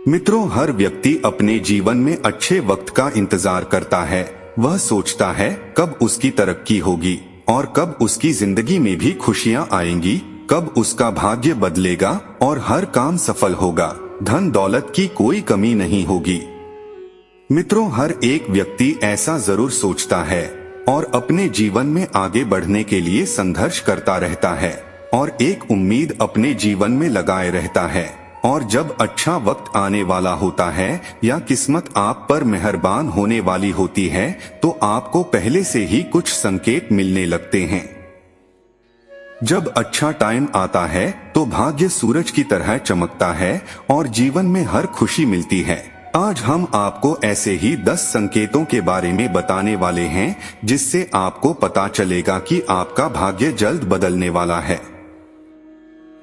मित्रों, हर व्यक्ति अपने जीवन में अच्छे वक्त का इंतजार करता है। वह सोचता है कब उसकी तरक्की होगी और कब उसकी जिंदगी में भी खुशियां आएंगी, कब उसका भाग्य बदलेगा और हर काम सफल होगा, धन दौलत की कोई कमी नहीं होगी। मित्रों, हर एक व्यक्ति ऐसा जरूर सोचता है और अपने जीवन में आगे बढ़ने के लिए संघर्ष करता रहता है और एक उम्मीद अपने जीवन में लगाए रहता है। और जब अच्छा वक्त आने वाला होता है या किस्मत आप पर मेहरबान होने वाली होती है तो आपको पहले से ही कुछ संकेत मिलने लगते हैं। जब अच्छा टाइम आता है तो भाग्य सूरज की तरह चमकता है और जीवन में हर खुशी मिलती है। आज हम आपको ऐसे ही 10 संकेतों के बारे में बताने वाले हैं जिससे आपको पता चलेगा कि आपका भाग्य जल्द बदलने वाला है।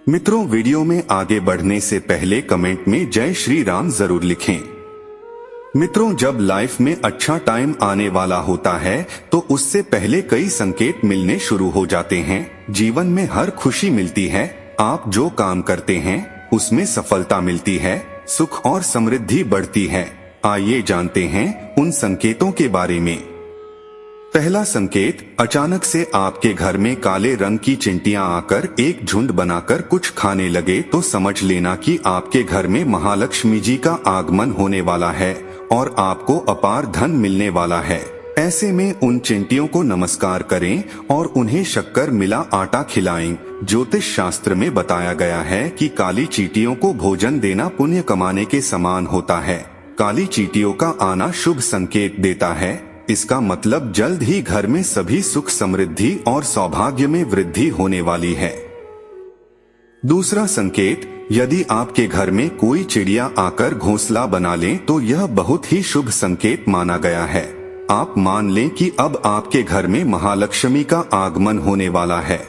मित्रों, वीडियो में आगे बढ़ने से पहले कमेंट में जय श्री राम जरूर लिखें। मित्रों, जब लाइफ में अच्छा टाइम आने वाला होता है तो उससे पहले कई संकेत मिलने शुरू हो जाते हैं। जीवन में हर खुशी मिलती है, आप जो काम करते हैं उसमें सफलता मिलती है, सुख और समृद्धि बढ़ती है। आइए जानते हैं उन संकेतों के बारे में। पहला संकेत, अचानक से आपके घर में काले रंग की चिंटियां आकर एक झुंड बनाकर कुछ खाने लगे तो समझ लेना कि आपके घर में महालक्ष्मी जी का आगमन होने वाला है और आपको अपार धन मिलने वाला है। ऐसे में उन चिंटियों को नमस्कार करें और उन्हें शक्कर मिला आटा खिलाएं। ज्योतिष शास्त्र में बताया गया है कि काली चींटियों को भोजन देना पुण्य कमाने के समान होता है। काली चींटियों का आना शुभ संकेत देता है। इसका मतलब जल्द ही घर में सभी सुख समृद्धि और सौभाग्य में वृद्धि होने वाली है। दूसरा संकेत, यदि आपके घर में कोई चिड़िया आकर घोंसला बना ले तो यह बहुत ही शुभ संकेत माना गया है। आप मान लें कि अब आपके घर में महालक्ष्मी का आगमन होने वाला है।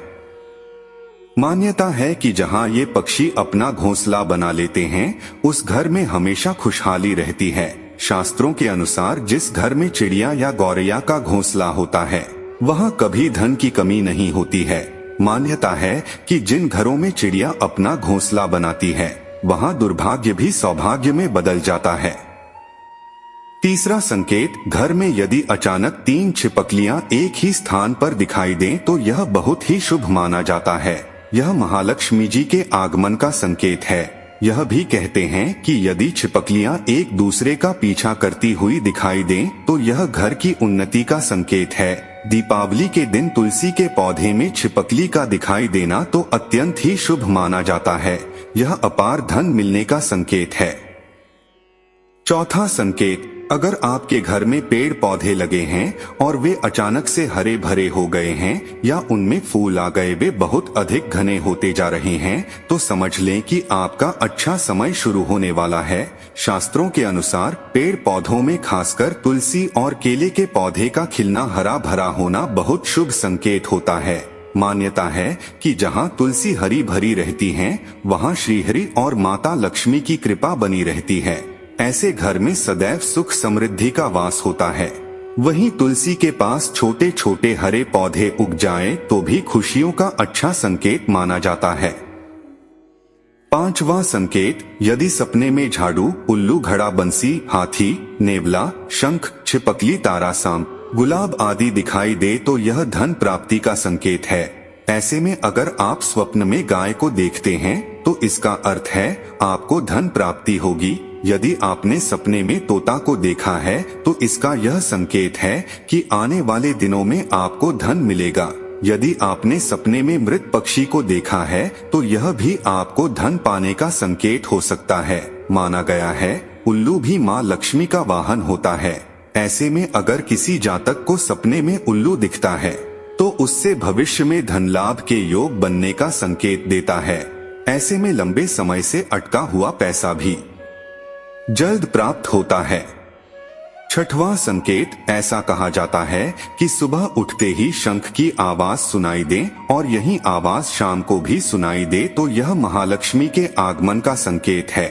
मान्यता है कि जहां ये पक्षी अपना घोंसला बना लेते हैं उस घर में हमेशा खुशहाली रहती है। शास्त्रों के अनुसार जिस घर में चिड़िया या गौरैया का घोंसला होता है वहां कभी धन की कमी नहीं होती है। मान्यता है कि जिन घरों में चिड़िया अपना घोंसला बनाती है वहां दुर्भाग्य भी सौभाग्य में बदल जाता है। तीसरा संकेत, घर में यदि अचानक 3 छिपकलियां एक ही स्थान पर दिखाई दें तो यह बहुत ही शुभ माना जाता है। यह महालक्ष्मी जी के आगमन का संकेत है। यह भी कहते हैं कि यदि छिपकलियां एक दूसरे का पीछा करती हुई दिखाई दें तो यह घर की उन्नति का संकेत है। दीपावली के दिन तुलसी के पौधे में छिपकली का दिखाई देना तो अत्यंत ही शुभ माना जाता है। यह अपार धन मिलने का संकेत है। चौथा संकेत, अगर आपके घर में पेड़ पौधे लगे हैं और वे अचानक से हरे भरे हो गए हैं या उनमें फूल आ गए, वे बहुत अधिक घने होते जा रहे हैं तो समझ लें कि आपका अच्छा समय शुरू होने वाला है। शास्त्रों के अनुसार पेड़ पौधों में खासकर तुलसी और केले के पौधे का खिलना हरा भरा होना बहुत शुभ संकेत होता है। मान्यता है कि जहां तुलसी हरी भरी रहती है वहां श्रीहरि और माता लक्ष्मी की कृपा बनी रहती है। ऐसे घर में सदैव सुख समृद्धि का वास होता है। वहीं तुलसी के पास छोटे छोटे हरे पौधे उग जाएं तो भी खुशियों का अच्छा संकेत माना जाता है। पांचवा संकेत, यदि सपने में झाड़ू, उल्लू, घड़ा, बंसी, हाथी, नेवला, शंख, छिपकली, तारा, सांप, गुलाब आदि दिखाई दे तो यह धन प्राप्ति का संकेत है। ऐसे में अगर आप स्वप्न में गाय को देखते हैं तो इसका अर्थ है आपको धन प्राप्ति होगी। यदि आपने सपने में तोता को देखा है तो इसका यह संकेत है कि आने वाले दिनों में आपको धन मिलेगा। यदि आपने सपने में मृत पक्षी को देखा है तो यह भी आपको धन पाने का संकेत हो सकता है। माना गया है उल्लू भी माँ लक्ष्मी का वाहन होता है। ऐसे में अगर किसी जातक को सपने में उल्लू दिखता है तो उससे भविष्य में धन लाभ के योग बनने का संकेत देता है। ऐसे में लंबे समय से अटका हुआ पैसा भी जल्द प्राप्त होता है। छठवां संकेत, ऐसा कहा जाता है कि सुबह उठते ही शंख की आवाज सुनाई दे और यही आवाज शाम को भी सुनाई दे तो यह महालक्ष्मी के आगमन का संकेत है।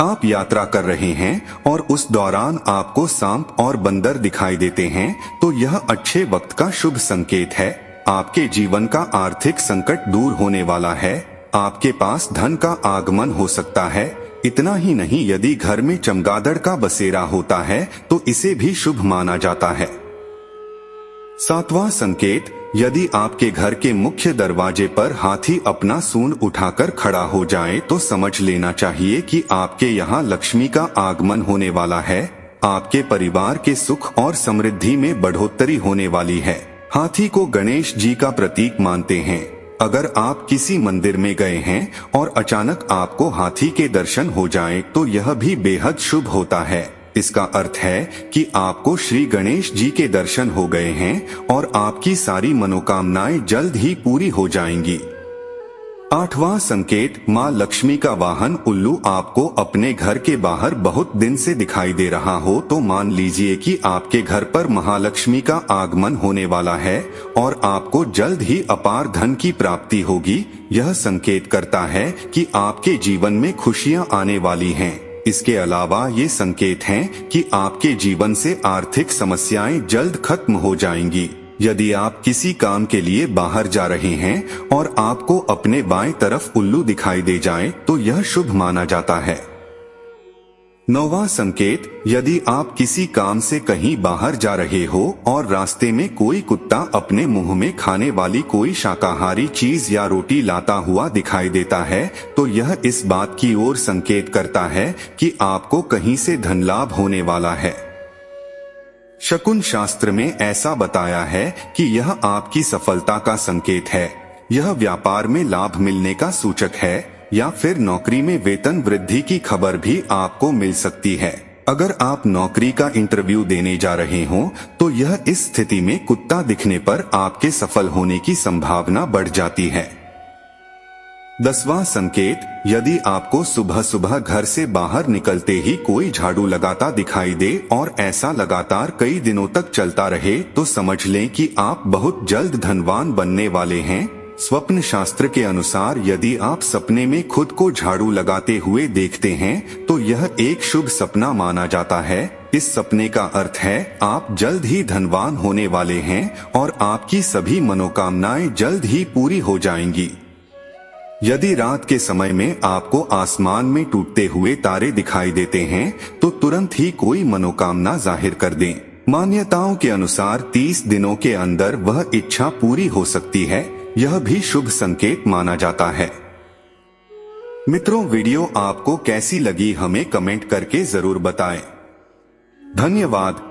आप यात्रा कर रहे हैं और उस दौरान आपको सांप और बंदर दिखाई देते हैं तो यह अच्छे वक्त का शुभ संकेत है। आपके जीवन का आर्थिक संकट दूर होने वाला है। आपके पास धन का आगमन हो सकता है। इतना ही नहीं, यदि घर में चमगादड़ का बसेरा होता है तो इसे भी शुभ माना जाता है। 7वां संकेत, यदि आपके घर के मुख्य दरवाजे पर हाथी अपना सूंड उठाकर खड़ा हो जाए तो समझ लेना चाहिए कि आपके यहाँ लक्ष्मी का आगमन होने वाला है। आपके परिवार के सुख और समृद्धि में बढ़ोतरी होने वाली है। हाथी को गणेश जी का प्रतीक मानते हैं। अगर आप किसी मंदिर में गए हैं और अचानक आपको हाथी के दर्शन हो जाएं, तो यह भी बेहद शुभ होता है। इसका अर्थ है कि आपको श्री गणेश जी के दर्शन हो गए हैं और आपकी सारी मनोकामनाएं जल्द ही पूरी हो जाएंगी। 8वां संकेत, माँ लक्ष्मी का वाहन उल्लू आपको अपने घर के बाहर बहुत दिन से दिखाई दे रहा हो तो मान लीजिए कि आपके घर पर महालक्ष्मी का आगमन होने वाला है और आपको जल्द ही अपार धन की प्राप्ति होगी। यह संकेत करता है कि आपके जीवन में खुशियाँ आने वाली हैं। इसके अलावा ये संकेत हैं कि आपके जीवन से आर्थिक समस्याएं जल्द खत्म हो जाएंगी। यदि आप किसी काम के लिए बाहर जा रहे हैं और आपको अपने बाएं तरफ उल्लू दिखाई दे जाए तो यह शुभ माना जाता है। 9वां संकेत, यदि आप किसी काम से कहीं बाहर जा रहे हो और रास्ते में कोई कुत्ता अपने मुंह में खाने वाली कोई शाकाहारी चीज या रोटी लाता हुआ दिखाई देता है तो यह इस बात की ओर संकेत करता है कि आपको कहीं से धन लाभ होने वाला है। शकुन शास्त्र में ऐसा बताया है कि यह आपकी सफलता का संकेत है। यह व्यापार में लाभ मिलने का सूचक है या फिर नौकरी में वेतन वृद्धि की खबर भी आपको मिल सकती है। अगर आप नौकरी का इंटरव्यू देने जा रहे हो तो यह इस स्थिति में कुत्ता दिखने पर आपके सफल होने की संभावना बढ़ जाती है। 10वां संकेत, यदि आपको सुबह सुबह घर से बाहर निकलते ही कोई झाड़ू लगाता दिखाई दे और ऐसा लगातार कई दिनों तक चलता रहे तो समझ लें कि आप बहुत जल्द धनवान बनने वाले हैं। स्वप्न शास्त्र के अनुसार यदि आप सपने में खुद को झाड़ू लगाते हुए देखते हैं तो यह एक शुभ सपना माना जाता है। इस सपने का अर्थ है आप जल्द ही धनवान होने वाले हैं और आपकी सभी मनोकामनाएं जल्द ही पूरी हो जाएंगी। यदि रात के समय में आपको आसमान में टूटते हुए तारे दिखाई देते हैं तो तुरंत ही कोई मनोकामना जाहिर कर दें। मान्यताओं के अनुसार 30 दिनों के अंदर वह इच्छा पूरी हो सकती है। यह भी शुभ संकेत माना जाता है। मित्रों, वीडियो आपको कैसी लगी हमें कमेंट करके जरूर बताएं। धन्यवाद।